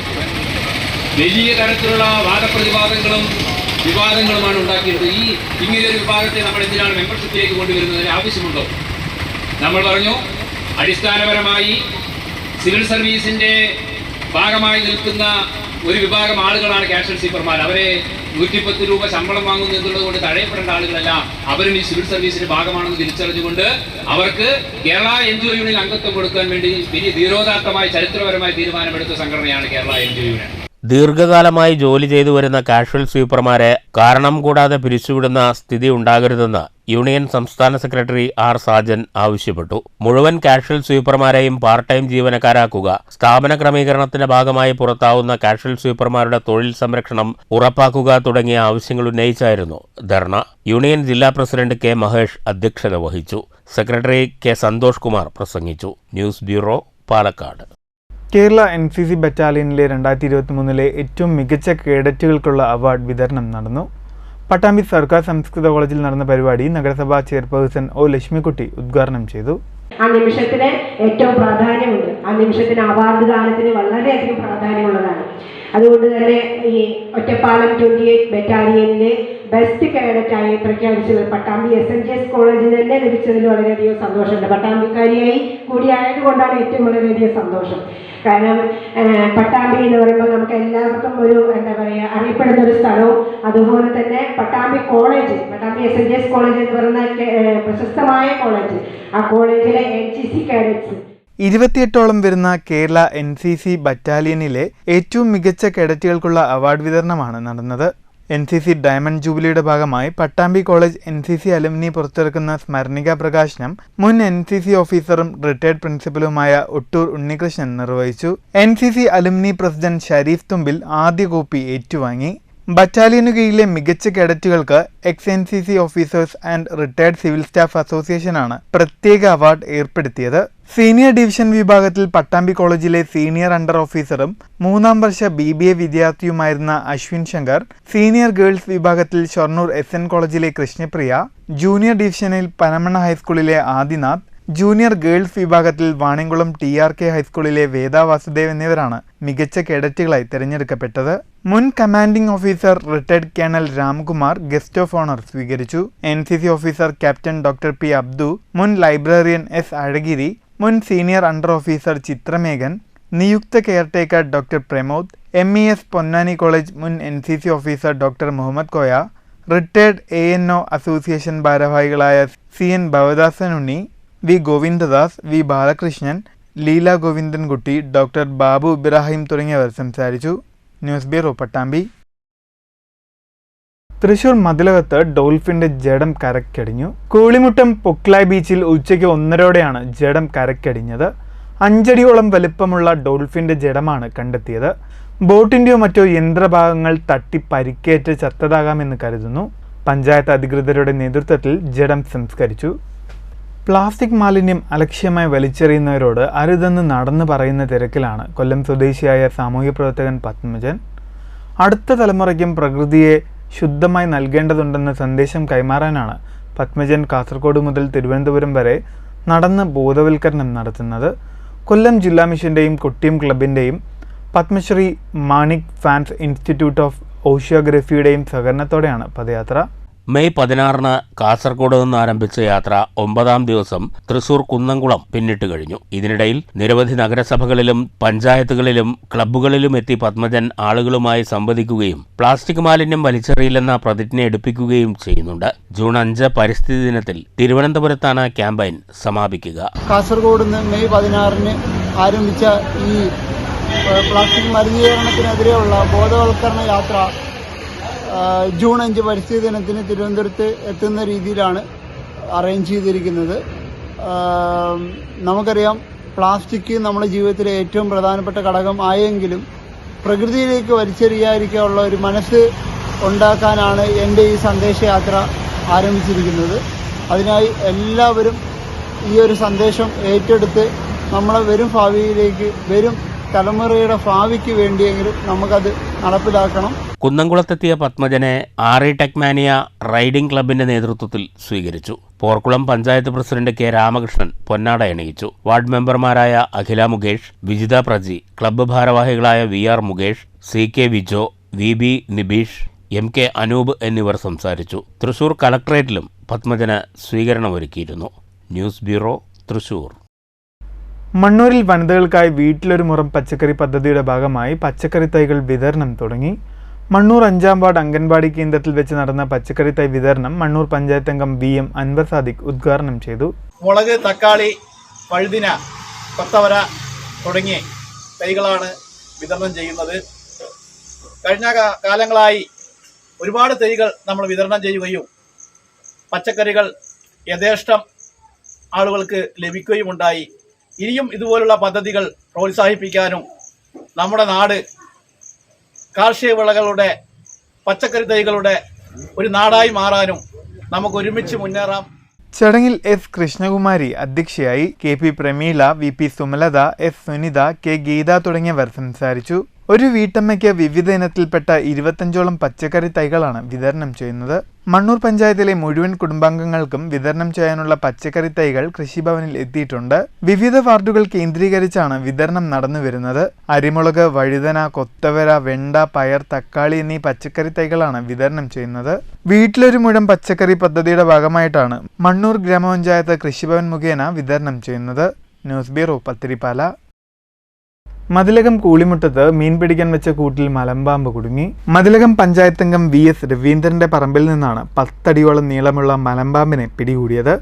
വലിയ തരത്തിലുള്ള വാദപ്രതിവാദങ്ങളും വിവാദങ്ങളുമാണ് ഉണ്ടാക്കിയത്. ഇങ്ങനെയൊരു വിഭാഗത്തെ നമ്മൾ എന്തിനാണ് മെമ്പർഷിപ്പിലേക്ക് കൊണ്ടുവരുന്നതിന് ആവശ്യമുണ്ടോ? നമ്മൾ പറഞ്ഞു, അടിസ്ഥാനപരമായി സിവിൽ സർവീസിൻ്റെ ഭാഗമായി നിൽക്കുന്ന ഒരു വിഭാഗം ആളുകളാണ് കാഷ്വൽ സീപ്പർമാർ. അവരെ 110 രൂപ ശമ്പളം വാങ്ങുന്നു എന്നുള്ളത് കൊണ്ട് തഴയപ്പെടേണ്ട ആളുകളല്ല. അവരും ഈ സിവിൽ സർവീസിന്റെ ഭാഗമാണെന്ന് തിരിച്ചറിഞ്ഞുകൊണ്ട് അവർക്ക് കേരള NGO യൂണിയൻ അംഗത്വം കൊടുക്കാൻ വേണ്ടി വലിയ ധീരോദാത്തമായ ചരിത്രപരമായ തീരുമാനമെടുത്ത സംഘടനയാണ് കേരള NGO യൂണിയൻ. ദീർഘകാലമായി ജോലി ചെയ്തു വരുന്ന കാഷ്വൽ സ്വീപ്പർമാരെ കാരണം കൂടാതെ പിരിച്ചുവിടുന്ന സ്ഥിതി ഉണ്ടാകരുതെന്ന് യൂണിയൻ സംസ്ഥാന സെക്രട്ടറി R സാജൻ ആവശ്യപ്പെട്ടു. മുഴുവൻ കാഷ്വൽ സ്വീപ്പർമാരെയും പാർട്ട് ടൈം ജീവനക്കാരാക്കുക, സ്ഥാപന ക്രമീകരണത്തിന്റെ ഭാഗമായി പുറത്താവുന്ന കാഷ്വൽ സ്വീപ്പർമാരുടെ തൊഴിൽ സംരക്ഷണം ഉറപ്പാക്കുക തുടങ്ങിയ ആവശ്യങ്ങൾ ഉന്നയിച്ചായിരുന്നു ധർണ. യൂണിയൻ ജില്ലാ പ്രസിഡന്റ് K മഹേഷ് അധ്യക്ഷത വഹിച്ചു. സെക്രട്ടറി K സന്തോഷ് കുമാർ പ്രസംഗിച്ചു. News bureau, Palakkad. Kerala NCC ബറ്റാലിയനിലെ 2023 ഏറ്റവും മികച്ച കേഡറ്റുകൾക്കുള്ള അവാർഡ് വിതരണം നടന്നു. പട്ടാമ്പി സർക്കാർ സംസ്കൃത കോളേജിൽ നടന്ന പരിപാടി നഗരസഭാ ചെയർപേഴ്സൺ O ലക്ഷ്മിക്കുട്ടി ഉദ്ഘാടനം ചെയ്തു. ആ നിമിഷത്തിന് ഏറ്റവും പ്രാധാന്യമുണ്ട്. ആ നിമിഷത്തിന് അവാർഡ് ദാനത്തിന് വളരെയധികം പ്രാധാന്യമുള്ളതാണ്. അതുകൊണ്ട് തന്നെ ഈ ഒറ്റപ്പാലം 28 ബറ്റാലിയനിലെ ബെസ്റ്റ് കേഡറ്റായി പ്രഖ്യാപിച്ചത് പട്ടാമ്പി SNGS കോളേജിൽ തന്നെ ലഭിച്ചതിൽ വളരെയധികം സന്തോഷമുണ്ട്. പട്ടാമ്പിക്കാരിയായി കൂടിയായതുകൊണ്ടാണ് ഏറ്റവും വളരെയധികം സന്തോഷം. കാരണം പട്ടാമ്പി എന്ന് പറയുമ്പോൾ നമുക്ക് എല്ലാവർക്കും ഒരു അറിയപ്പെടുന്ന ഒരു സ്ഥലവും, അതുപോലെ തന്നെ Pattambi college, Pattambi SNGS college എന്ന് പറയുന്ന പ്രശസ്തമായ കോളേജ്, ആ കോളേജിലെ NCC കേഡറ്റ്സ് 28ഓളം വരുന്ന കേരള NCC ബറ്റാലിയനിലെ ഏറ്റവും മികച്ച കേഡറ്റുകൾക്കുള്ള അവാർഡ് വിതരണമാണ് നടന്നത്. NCC ഡയമണ്ട് ജൂബിലിയുടെ ഭാഗമായി പട്ടാമ്പി കോളേജ് NCC അലുമിനി പുറത്തിറക്കുന്ന സ്മരണിക പ്രകാശനം മുൻ NCC ഓഫീസറും റിട്ടയർഡ് പ്രിൻസിപ്പലുമായ ഒട്ടൂർ ഉണ്ണികൃഷ്ണൻ നിർവഹിച്ചു. NCC അലുമിനി പ്രസിഡന്റ് ഷരീഫ് തുമ്പിൽ ആദ്യ കോപ്പി ഏറ്റുവാങ്ങി. ബറ്റാലിയനു കീഴിലെ മികച്ച കേഡറ്റുകൾക്ക് ex-NCC officers and retired civil staff അസോസിയേഷനാണ് പ്രത്യേക അവാർഡ് ഏർപ്പെടുത്തിയത്. സീനിയർ ഡിവിഷൻ വിഭാഗത്തിൽ പട്ടാമ്പി കോളേജിലെ സീനിയർ അണ്ടർ ഓഫീസറും 3ാം വർഷ BBA വിദ്യാർത്ഥിയുമായിരുന്ന അശ്വിൻ ശങ്കർ, സീനിയർ ഗേൾസ് വിഭാഗത്തിൽ ഷൊർണൂർ SN കോളേജിലെ കൃഷ്ണപ്രിയ, ജൂനിയർ ഡിവിഷനിൽ പനമണ്ണ ഹൈസ്കൂളിലെ ആദിനാഥ്, ജൂനിയർ ഗേൾസ് വിഭാഗത്തിൽ വാണിയംകുളം TRK ഹൈസ്കൂളിലെ വേദ വാസുദേവ് എന്നിവരാണ് മികച്ച കേഡറ്റുകളായി തിരഞ്ഞെടുക്കപ്പെട്ടത്. മുൻ commanding officer retired colonel Ramkumar guest of owner സ്വീകരിച്ചു. NCC officer captain doctor P. Abdu, മുൻ ലൈബ്രറിയൻ S. അഴഗിരി, മുൻ സീനിയർ അണ്ടർ ഓഫീസർ ചിത്രമേഘൻ, നിയുക്ത caretaker doctor Pramod, MES Ponnani college മുൻ NCC officer doctor Muhammad Koya, retired ANO association ഭാരവാഹികളായ CN Bhavadasan Unni, V. Govindadas, V. Balakrishnan, Leela Govindankutty, doctor Babu Ibrahim തുടങ്ങിയവർ സംസാരിച്ചു. News bureau Pattambi. Thrissur മതിലകത്ത് ഡോൾഫിന്റെ ജഡം കരക്കടിഞ്ഞു. കൂളിമുട്ടം പൊക്ലായ് ബീച്ചിൽ ഉച്ചയ്ക്ക് 1:30 ജഡം കരക്കടിഞ്ഞത്. 5 അടിയോളം വലിപ്പമുള്ള ഡോൾഫിന്റെ ജഡമാണ് കണ്ടെത്തിയത്. ബോട്ടിന്റെയോ മറ്റോ യന്ത്രഭാഗങ്ങൾ തട്ടി പരിക്കേറ്റ് ചത്തതാകാമെന്ന് കരുതുന്നു. പഞ്ചായത്ത് അധികൃതരുടെ നേതൃത്വത്തിൽ ജഡം സംസ്കരിച്ചു. പ്ലാസ്റ്റിക് മാലിന്യം അലക്ഷ്യമായി വലിച്ചെറിയുന്നവരോട് അരുതെന്ന് നടന്നു പറയുന്ന തിരക്കിലാണ് കൊല്ലം സ്വദേശിയായ സാമൂഹ്യ പ്രവർത്തകൻ പത്മജൻ. അടുത്ത തലമുറയ്ക്കും പ്രകൃതിയെ ശുദ്ധമായി നൽകേണ്ടതുണ്ടെന്ന സന്ദേശം കൈമാറാനാണ് പത്മജൻ കാസർഗോഡ് മുതൽ തിരുവനന്തപുരം വരെ നടന്ന് ബോധവൽക്കരണം നടത്തുന്നത്. കൊല്ലം ജില്ലാ മിഷന്റെയും കൊട്ടിയം ക്ലബിന്റെയും Padmashree Manik fans institute of ഓഷ്യോഗ്രഫിയുടെയും സഹകരണത്തോടെയാണ് പദയാത്ര. മെയ് 16 കാസർഗോഡ് നിന്ന് ആരംഭിച്ച യാത്ര 9ാം ദിവസം തൃശൂർ കുന്നംകുളം പിന്നിട്ട് കഴിഞ്ഞു. ഇതിനിടയിൽ നിരവധി നഗരസഭകളിലും പഞ്ചായത്തുകളിലും ക്ലബ്ബുകളിലും എത്തി പത്മജൻ ആളുകളുമായി സംവദിക്കുകയും പ്ലാസ്റ്റിക് മാലിന്യം വലിച്ചെറിയില്ലെന്ന പ്രതിജ്ഞ എടുപ്പിക്കുകയും ചെയ്യുന്നുണ്ട്. ജൂൺ 5 പരിസ്ഥിതി ദിനത്തിൽ തിരുവനന്തപുരത്താണ് ക്യാമ്പയിൻ സമാപിക്കുക. കാസർഗോഡ് നിന്ന് മെയ് 16 ആരംഭിച്ച ഈ പ്ലാസ്റ്റിക് മലിനീകരണത്തിനെതിരെയുള്ള ബോധവൽക്കരണ യാത്ര ജൂൺ 5 പരിസ്ഥിതി ദിനത്തിന് തിരുവനന്തപുരത്ത് എത്തുന്ന രീതിയിലാണ് അറേഞ്ച് ചെയ്തിരിക്കുന്നത്. നമുക്കറിയാം, പ്ലാസ്റ്റിക് നമ്മുടെ ജീവിതത്തിലെ ഏറ്റവും പ്രധാനപ്പെട്ട ഘടകം ആയെങ്കിലും പ്രകൃതിയിലേക്ക് വലിച്ചെറിയാതിരിക്കാനുള്ള ഒരു മനസ്സ് ഉണ്ടാക്കാനാണ് എൻ്റെ ഈ സന്ദേശയാത്ര ആരംഭിച്ചിരിക്കുന്നത്. അതിനായി എല്ലാവരും ഈ ഒരു സന്ദേശം ഏറ്റെടുത്ത് നമ്മളെ വരും തലമുറയുടെ ഭാവിക്ക് വേണ്ടിയെങ്കിലും നമുക്കത് നടപ്പിലാക്കണം. കുന്നംകുളത്തെത്തിയ പത്മജനെ RE ടെക്മാനിയ റൈഡിംഗ് ക്ലബിന്റെ നേതൃത്വത്തിൽ സ്വീകരിച്ചു. Porkulam panchayat president K. രാമകൃഷ്ണൻ പൊന്നാട അണിയിച്ചു. വാർഡ് മെമ്പർമാരായ അഖില മുകേഷ്, വിജിത പ്രജി, ക്ലബ്ബ് ഭാരവാഹികളായ VR Mukesh, CK Vijo, VB Nibeesh, MK Anoop എന്നിവർ സംസാരിച്ചു. തൃശൂർ കളക്ടറേറ്റിലും പത്മജന് സ്വീകരണമൊരുക്കിയിരുന്നു. News bureau, Thrissur. മണ്ണൂരിൽ വനിതകൾക്കായി വീട്ടിലൊരു മുറം പച്ചക്കറി പദ്ധതിയുടെ ഭാഗമായി പച്ചക്കറി തൈകൾ വിതരണം തുടങ്ങി. മണ്ണൂർ 5ാം വാർഡ് അംഗൻവാടി കേന്ദ്രത്തിൽ വെച്ച് നടന്ന പച്ചക്കറി തൈ വിതരണം മണ്ണൂർ പഞ്ചായത്ത് അംഗം VM അൻവർ സാദിഖ് ഉദ്ഘാടനം ചെയ്തു. മുളക്, തക്കാളി, വഴുതിന, കൊത്തവര തുടങ്ങിയ തൈകളാണ് വിതരണം ചെയ്യുന്നത്. കഴിഞ്ഞ കാലങ്ങളായി ഒരുപാട് തൈകൾ നമ്മൾ വിതരണം ചെയ്യുകയും പച്ചക്കറികൾ യഥേഷ്ടം ആളുകൾക്ക് ലഭിക്കുകയുമുണ്ടായി. ഇനിയും ഇതുപോലുള്ള പദ്ധതികൾ പ്രോത്സാഹിപ്പിക്കാനും നമ്മുടെ നാട് കാർഷിക വിളകളുടെ പച്ചക്കറി തൈകളുടെ ഒരു നാടായി മാറാനും നമുക്ക് ഒരുമിച്ച് മുന്നേറാം. ചടങ്ങിൽ S. കൃഷ്ണകുമാരി അധ്യക്ഷയായി. KP Prameela, VP Sumalatha, S. Sunitha, K. Geetha തുടങ്ങിയവർ സംസാരിച്ചു. ഒരു വീട്ടമ്മയ്ക്ക് വിവിധ ഇനത്തിൽപ്പെട്ട 25ഓളം പച്ചക്കറി തൈകളാണ് വിതരണം ചെയ്യുന്നത്. മണ്ണൂർ പഞ്ചായത്തിലെ മുഴുവൻ കുടുംബാംഗങ്ങൾക്കും വിതരണം ചെയ്യാനുള്ള പച്ചക്കറി തൈകൾ കൃഷിഭവനിൽ എത്തിയിട്ടുണ്ട്. വിവിധ വാർഡുകൾ കേന്ദ്രീകരിച്ചാണ് വിതരണം നടന്നു വരുന്നത്. അരിമുളക്, വഴുതന, കൊത്തവര, വെണ്ട, പയർ, തക്കാളി എന്നീ പച്ചക്കറി തൈകളാണ് വിതരണം ചെയ്യുന്നത്. വീട്ടിലൊരു മുഴം പച്ചക്കറി പദ്ധതിയുടെ ഭാഗമായിട്ടാണ് മണ്ണൂർ ഗ്രാമപഞ്ചായത്ത് കൃഷിഭവൻ മുഖേന വിതരണം ചെയ്യുന്നത്. News bureau, Pathirippala. മതിലകം കൂളിമുട്ടത്ത് മീൻ പിടിക്കാൻ വെച്ച കൂട്ടിൽ മലമ്പാമ്പ് കുടുങ്ങി. മതിലകം പഞ്ചായത്ത് അംഗം VS രവീന്ദ്രന്റെ പറമ്പിൽ നിന്നാണ് 10 അടിയോളം നീളമുള്ള മലമ്പാമ്പിനെ പിടികൂടിയത്.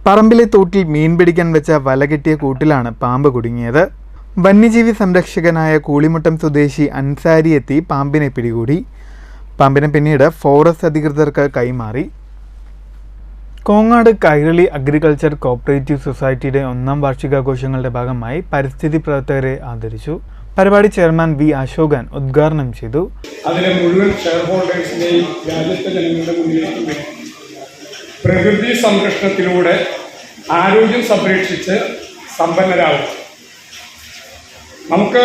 പറമ്പിലെ തോട്ടിൽ മീൻ പിടിക്കാൻ വെച്ച വല കെട്ടിയ കൂട്ടിലാണ് പാമ്പ് കുടുങ്ങിയത്. വന്യജീവി സംരക്ഷകനായ കൂളിമുട്ടം സ്വദേശി അൻസാരി എത്തി പാമ്പിനെ പിടികൂടി. പാമ്പിനെ പിന്നീട് ഫോറസ്റ്റ് അധികൃതർക്ക് കൈമാറി. കോങ്ങാട് കൈരളി അഗ്രികൾച്ചർ കോഓപ്പറേറ്റീവ് സൊസൈറ്റിയുടെ 1ാം വാർഷികാഘോഷങ്ങളുടെ ഭാഗമായി പരിസ്ഥിതി പ്രവർത്തകരെ ആദരിച്ചു. പരിപാടി ചെയർമാൻ വി അശോകൻ ഉദ്ഘാടനം ചെയ്തു. അതിലെ മുഴുവൻ ഷെയർ ഹോൾഡേഴ്സിനെയും രാജ്യത്തെ ജനങ്ങളുടെ മുന്നിലേക്ക് പ്രകൃതി സംരക്ഷണത്തിലൂടെ ആരോഗ്യം സംരക്ഷിച്ച് സമ്പന്നരാകും. നമുക്ക്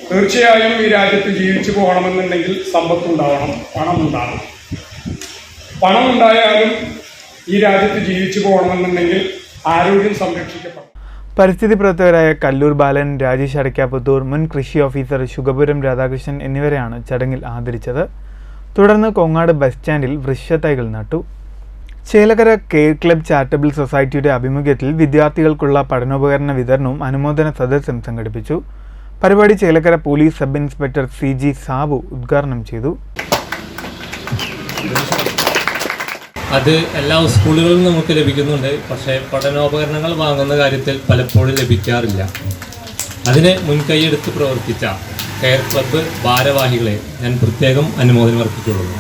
തീർച്ചയായും ഈ രാജ്യത്ത് ജീവിച്ചു പോകണമെന്നുണ്ടെങ്കിൽ സമ്പത്തുണ്ടാവണം, പണമുണ്ടാകണം. പണമുണ്ടായാലും ഈ രാജ്യത്ത് ജീവിച്ചു പോകണമെന്നുണ്ടെങ്കിൽ ആരോഗ്യം സംരക്ഷിക്കപ്പെടണം. പരിസ്ഥിതി പ്രവർത്തകരായ കല്ലൂർ ബാലൻ, രാജേഷ് അടയ്ക്കാപുത്തൂർ, മുൻ കൃഷി ഓഫീസർ ശുഗപുരം രാധാകൃഷ്ണൻ എന്നിവരെയാണ് ചടങ്ങിൽ ആദരിച്ചത്. തുടർന്ന് കൊങ്ങാട് ബസ് സ്റ്റാൻഡിൽ വൃക്ഷത്തൈകൾ നട്ടു. ചേലക്കര കെയർ ക്ലബ് ചാരിറ്റബിൾ സൊസൈറ്റിയുടെ ആഭിമുഖ്യത്തിൽ വിദ്യാർത്ഥികൾക്കുള്ള പഠനോപകരണ വിതരണവും അനുമോദന സദസ്സും സംഘടിപ്പിച്ചു. പരിപാടി Chelakkara police sub inspector CG Sabu ഉദ്ഘാടനം ചെയ്തു. അത് എല്ലാ സ്കൂളുകളിലും നമുക്ക് ലഭിക്കുന്നുണ്ട്. പക്ഷേ പഠനോപകരണങ്ങൾ വാങ്ങുന്ന കാര്യത്തിൽ പലപ്പോഴും ലഭിക്കാറില്ല. അതിനെ മുൻകൈയെടുത്ത് പ്രവർത്തിച്ച കെയർ ക്ലബ്ബ് ഭാരവാഹികളെ ഞാൻ പ്രത്യേകം അനുമോദനം അർപ്പിച്ചുകൊള്ളുന്നു.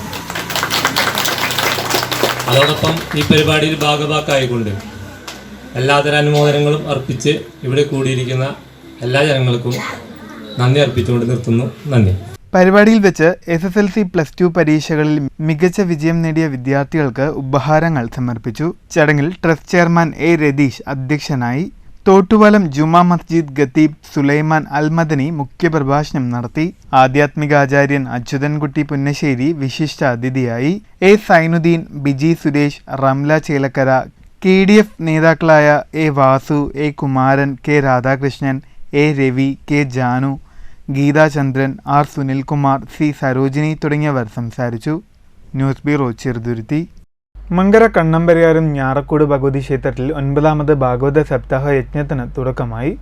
അതോടൊപ്പം ഈ പരിപാടിയിൽ ഭാഗഭാക്കായിക്കൊണ്ട് എല്ലാതര അനുമോദനങ്ങളും അർപ്പിച്ച് ഇവിടെ കൂടിയിരിക്കുന്ന എല്ലാ ജനങ്ങൾക്കും നന്ദി അർപ്പിച്ചുകൊണ്ട് നിർത്തുന്നു. നന്ദി. പരിപാടിയിൽ വെച്ച് SSLC +2 പരീക്ഷകളിൽ മികച്ച വിജയം നേടിയ വിദ്യാർത്ഥികൾക്ക് ഉപഹാരങ്ങൾ സമർപ്പിച്ചു. ചടങ്ങിൽ ട്രസ്റ്റ് ചെയർമാൻ A രതീഷ് അധ്യക്ഷനായി. തോട്ടുവലം ജുമാ മസ്ജിദ് ഖത്തീബ് സുലൈമാൻ അൽമദനി മുഖ്യപ്രഭാഷണം നടത്തി. ആധ്യാത്മികാചാര്യൻ അച്യുതൻകുട്ടി പുന്നശ്ശേരി വിശിഷ്ട അതിഥിയായി. A സൈനുദ്ദീൻ, ബിജി സുരേഷ്, റംല ചേലക്കര, KDF നേതാക്കളായ A Vasu, A Kumaran, K Radhakrishnan, A Ravi, K Janu, Geetha Chandran, R Sunilkumar, C Sarojini തുടങ്ങിയവർ സംസാരിച്ചു. News bureau Cheruthuruthy. മങ്കര കണ്ണമ്പരിയാരും ഞാറക്കോട് ഭഗവതി ക്ഷേത്രത്തിൽ 9ാമത് ഭാഗവത സപ്താഹ യജ്ഞത്തിന് തുടക്കമായി.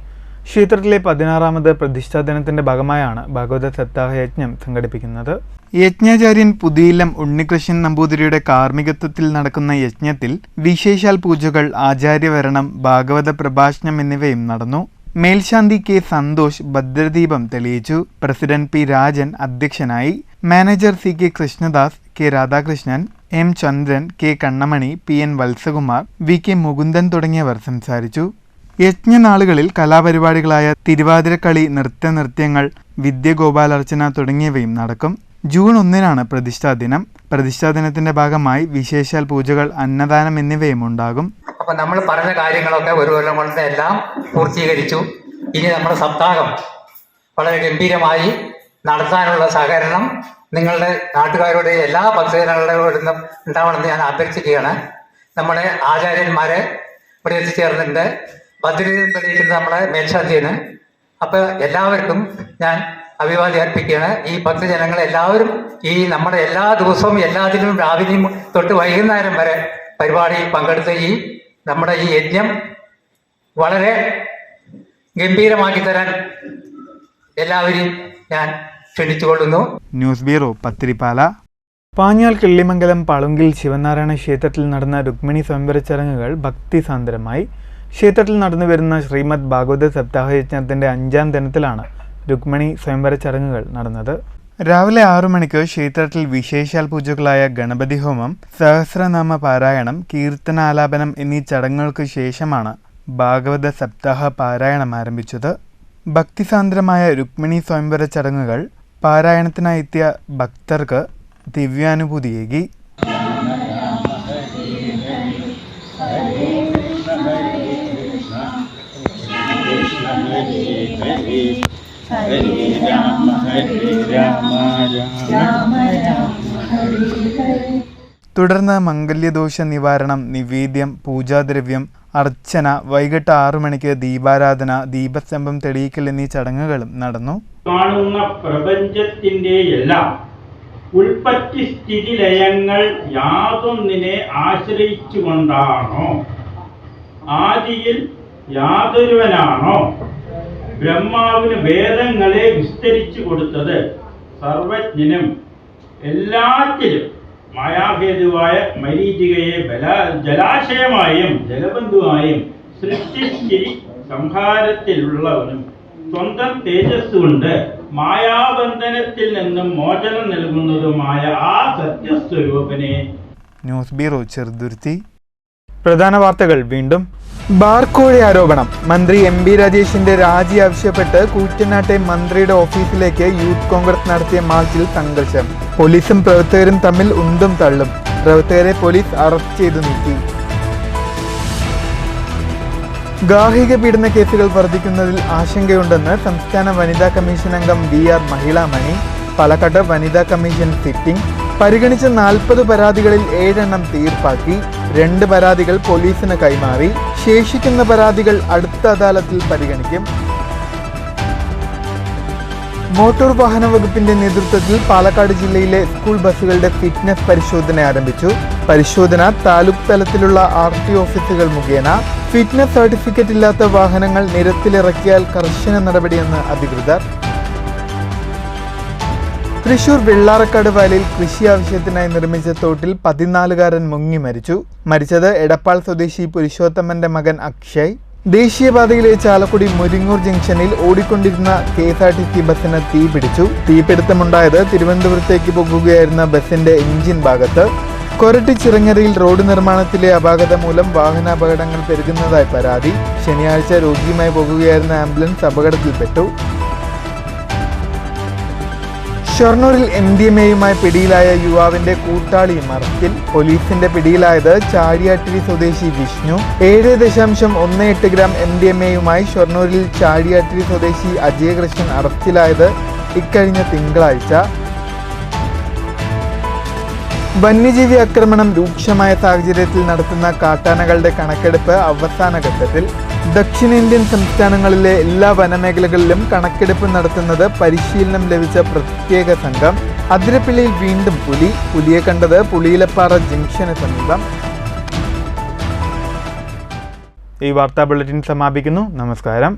ക്ഷേത്രത്തിലെ 16ാമത് പ്രതിഷ്ഠാ ദിനത്തിന്റെ ഭാഗമായാണ് ഭാഗവത സപ്താഹ യജ്ഞം സംഘടിപ്പിക്കുന്നത്. യജ്ഞാചാര്യൻ പുതിയില്ലം ഉണ്ണികൃഷ്ണൻ നമ്പൂതിരിയുടെ കാർമ്മികത്വത്തിൽ നടക്കുന്ന യജ്ഞത്തിൽ വിശേഷാൽ പൂജകൾ, ആചാര്യവരണം, ഭാഗവത പ്രഭാഷണം എന്നിവയും നടന്നു. മേൽശാന്തി K സന്തോഷ് ഭദ്രദീപം തെളിയിച്ചു. പ്രസിഡന്റ് P രാജൻ അധ്യക്ഷനായി. Manager CK Krishnadas, K Radhakrishnan, M ചന്ദ്രൻ, K കണ്ണമണി, PN Valsakumar, VK Mukundan തുടങ്ങിയവർ സംസാരിച്ചു. യജ്ഞനാളുകളിൽ കലാപരിപാടികളായ തിരുവാതിരക്കളി, നൃത്യങ്ങൾ, വിദ്യഗോപാലർച്ചന തുടങ്ങിയവയും നടക്കും. ജൂൺ 1-നാണ് പ്രതിഷ്ഠാദിനം. പ്രതിഷ്ഠാദിനത്തിന്റെ ഭാഗമായി വിശേഷാൽ പൂജകൾ, അന്നദാനം എന്നിവയും ഉണ്ടാകും. അപ്പൊ നമ്മൾ പറഞ്ഞ കാര്യങ്ങളൊക്കെ ഒരു കൊല്ലം കൊണ്ട് എല്ലാം പൂർത്തീകരിച്ചു. ഇനി നമ്മുടെ സപ്താഹം വളരെ ഗംഭീരമായി നടത്താനുള്ള സഹകരണം നിങ്ങളുടെ നാട്ടുകാരുടെ എല്ലാ ഭക്തജനങ്ങളുടെയും ഉണ്ടാവണമെന്ന് ഞാൻ അഭ്യർത്ഥിക്കുകയാണ്. നമ്മുടെ ആചാര്യന്മാരെ ഇവിടെ എത്തിച്ചേർന്നിട്ടുണ്ട്. ഭദ്രദീപം തെളിയിക്കുന്ന നമ്മുടെ മേൽശാന്തിന്. അപ്പൊ എല്ലാവർക്കും ഞാൻ അഭിവാദ്യം അർപ്പിക്കുകയാണ്. ഈ ഭക്തജനങ്ങൾ എല്ലാവരും ഈ നമ്മുടെ എല്ലാ ദിവസവും എല്ലാത്തിനും രാവിലെയും തൊട്ട് വൈകുന്നേരം വരെ പരിപാടിയിൽ പങ്കെടുത്ത് നമ്മുടെ ഈ യജ്ഞം വളരെ ഗംഭീരമാക്കി തരാൻ എല്ലാവരെയും ഞാൻ ക്ഷണിച്ചുകൊള്ളുന്നു. News bureau Pathirippala. പാഞ്ഞാൽ കിള്ളിമംഗലം പളുങ്കിൽ ശിവനാരായണ ക്ഷേത്രത്തിൽ നടന്ന രുക്മിണി സ്വയംവര ചടങ്ങുകൾ ഭക്തിസാന്ദ്രമായി. ക്ഷേത്രത്തിൽ നടന്നുവരുന്ന ശ്രീമദ് ഭാഗവത സപ്താഹ യജ്ഞത്തിന്റെ 5ാം ദിനത്തിലാണ് രുക്മിണി സ്വയംവര ചടങ്ങുകൾ നടന്നത്. രാവിലെ 6 മണിക്ക് ക്ഷേത്രത്തിൽ വിശേഷാൽ പൂജകളായ ഗണപതി ഹോമം, സഹസ്രനാമ പാരായണം, കീർത്തനാലാപനം എന്നീ ചടങ്ങുകൾക്ക് ശേഷമാണ് ഭാഗവത സപ്താഹ പാരായണം ആരംഭിച്ചത്. ഭക്തിസാന്ദ്രമായ രുക്മിണി സ്വയംവര ചടങ്ങുകൾ പാരായണത്തിനായെത്തിയ ഭക്തർക്ക് ദിവ്യാനുഭൂതിയേകി. തുടർന്ന് മംഗല്യദോഷ നിവാരണം, നിവേദ്യം, പൂജാദ്രവ്യം, അർച്ചന, വൈകിട്ട് 6 മണിക്ക് ദീപാരാധന, ദീപസ്തംഭം തെളിയിക്കൽ എന്നീ ചടങ്ങുകളും നടന്നു. കാണുന്ന പ്രപഞ്ചത്തിന്റെ എല്ലാം ഉൽപ്പത്തി സ്ഥിതി ലയങ്ങൾ യാതൊന്നിനെ ആശ്രയിച്ചുകൊണ്ടാണോ, ആദിയിൽ യാതൊരുവനാണോ ബ്രഹ്മാവിന് വേദങ്ങളെ വിസ്തരിച്ചു കൊടുത്തത്? സർവജ്ഞനും എല്ലാറ്റിലും മായാഭേതുവായ മരീചികയെ ജലാശയമായും ജലബന്ധുവായും സൃഷ്ടിസ്ഥിതി സംഹാരത്തിലുള്ളവനും സ്വന്തം തേജസ് കൊണ്ട് മായാബന്ധനത്തിൽ നിന്നും മോചനം നൽകുന്നതുമായ ആ സത്യസ്വരൂപനെ. News bureau Cheruthuruthy. പ്രധാന വാർത്തകൾ വീണ്ടും. ബാർക്കോഴി ആരോപണം. മന്ത്രി MB രാജേഷിന്റെ രാജി ആവശ്യപ്പെട്ട് കൂറ്റനാട്ടെ മന്ത്രിയുടെ ഓഫീസിലേക്ക് യൂത്ത് കോൺഗ്രസ് നടത്തിയ മാർച്ചിൽ സംഘർഷം. പോലീസും പ്രവർത്തകരും തമ്മിൽ ഉന്തും തള്ളും. പ്രവർത്തകരെ പോലീസ് അറസ്റ്റ് ചെയ്തു നീക്കി. ഗാർഹിക പീഡന കേസുകൾ വർദ്ധിക്കുന്നതിൽ ആശങ്കയുണ്ടെന്ന് സംസ്ഥാന വനിതാ കമ്മീഷൻ അംഗം VR മഹിളാമണി. പാലക്കാട് വനിതാ കമ്മീഷൻ സിറ്റിംഗ് പരിഗണിച്ച 40 പരാതികളിൽ 7 എണ്ണം തീർപ്പാക്കി. 2 പരാതികൾ പോലീസിന് കൈമാറി. ശേഷിക്കുന്ന പരാതികൾ അടുത്ത അദാലത്തിൽ പരിഗണിക്കും. മോട്ടോർ വാഹന വകുപ്പിന്റെ നേതൃത്വത്തിൽ പാലക്കാട് ജില്ലയിലെ സ്കൂൾ ബസ്സുകളുടെ ഫിറ്റ്നസ് പരിശോധന ആരംഭിച്ചു. പരിശോധന താലൂക്ക് തലത്തിലുള്ള RT ഓഫീസുകൾ മുഖേന. ഫിറ്റ്നസ് സർട്ടിഫിക്കറ്റ് ഇല്ലാത്ത വാഹനങ്ങൾ നിരത്തിലിറക്കിയാൽ കർശന നടപടിയെന്ന് അധികൃതർ. തൃശൂർ വെള്ളാറക്കാട് വയലിൽ കൃഷി ആവശ്യത്തിനായി നിർമ്മിച്ച തോട്ടിൽ 14കാരൻ മുങ്ങി മരിച്ചു. മരിച്ചത് എടപ്പാൾ സ്വദേശി പുരുഷോത്തമന്റെ മകൻ അക്ഷയ്. ദേശീയപാതയിലെ ചാലക്കുടി മുരിങ്ങൂർ ജംഗ്ഷനിൽ ഓടിക്കൊണ്ടിരുന്ന KSRTC ബസ്സിന് തീപിടിച്ചു. തീപിടുത്തമുണ്ടായത് തിരുവനന്തപുരത്തേക്ക് പോകുകയായിരുന്ന ബസിന്റെ എഞ്ചിൻ ഭാഗത്ത്. കൊരട്ടി ചിറങ്ങരയിൽ റോഡ് നിർമ്മാണത്തിലെ അപാകത മൂലം വാഹനാപകടങ്ങൾ പെരുകുന്നതായി പരാതി. ശനിയാഴ്ച രോഗിയുമായി പോകുകയായിരുന്ന ആംബുലൻസ് അപകടത്തിൽപ്പെട്ടു. ഷൊർണൂരിൽ MDMAയുമായി പിടിയിലായ യുവാവിന്റെ കൂട്ടാളിയും അറസ്റ്റിൽ. പോലീസിന്റെ പിടിയിലായത് ചാഴിയാട്ടിരി സ്വദേശി വിഷ്ണു. 7.18 ഗ്രാം MDMAയുമായി ഷൊർണൂരിൽ ചാഴിയാട്ടിരി സ്വദേശി അജയകൃഷ്ണൻ അറസ്റ്റിലായത് ഇക്കഴിഞ്ഞ തിങ്കളാഴ്ച. വന്യജീവി ആക്രമണം രൂക്ഷമായ സാഹചര്യത്തിൽ നടത്തുന്ന കാട്ടാനകളുടെ കണക്കെടുപ്പ് അവസാന ഘട്ടത്തിൽ. ദക്ഷിണേന്ത്യൻ സംസ്ഥാനങ്ങളിലെ എല്ലാ വനമേഖലകളിലും കണക്കെടുപ്പ് നടത്തുന്നത് പരിശീലനം ലഭിച്ച പ്രത്യേക സംഘം. അതിരപ്പിള്ളിയിൽ വീണ്ടും പുലി. പുലിയെ കണ്ടത് പുളിയിലപ്പാറ ജംഗ്ഷന് സമീപം. ഈ വാർത്താ ബുള്ളറ്റിൻ സമാപിക്കുന്നു. നമസ്കാരം.